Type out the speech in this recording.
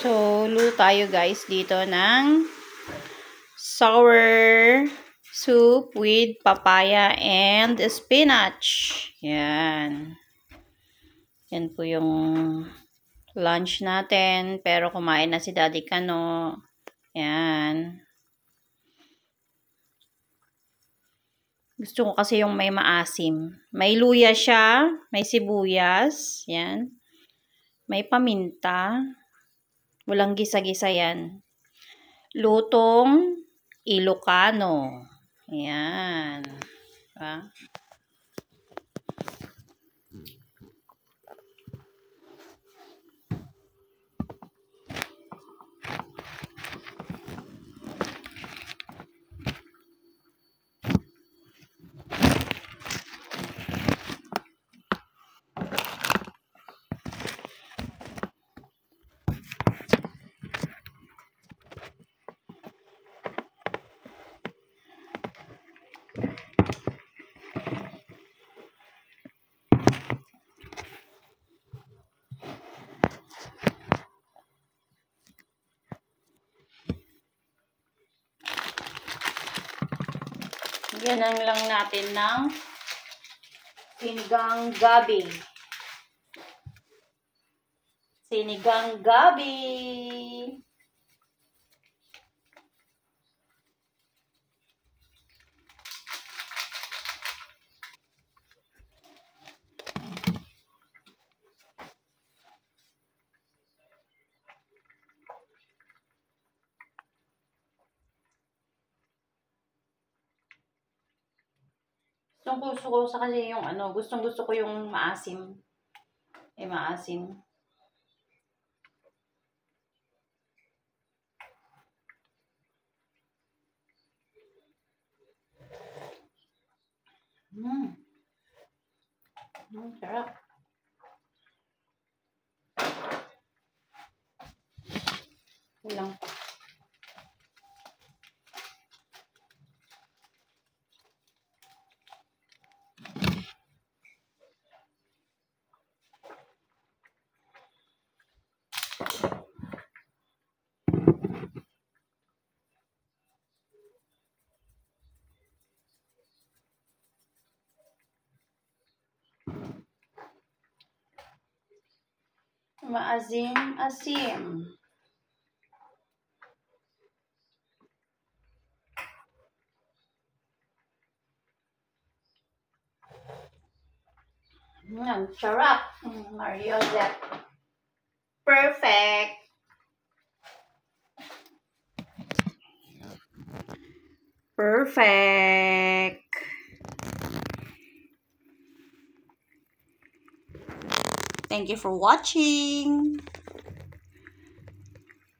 So, luto tayo guys dito ng sour soup with papaya and spinach. Yan. Yan po yung lunch natin. Pero kumain na si Daddy Kano. Yan. Gusto ko kasi yung may maasim. May luya siya. May sibuyas. Yan. May paminta. Walang gisa-gisa yan. Lutong Ilocano. Ayan. Diba? Yan lang natin ng sinigang gabi. Sinigang gabi. Gusto ko sa kasi yung gusto ko yung maasim. Maasim. Sarap. Kulang pa. Maasim-asim. Sarap. Mario Zep. Perfect. Perfect. Thank you for watching.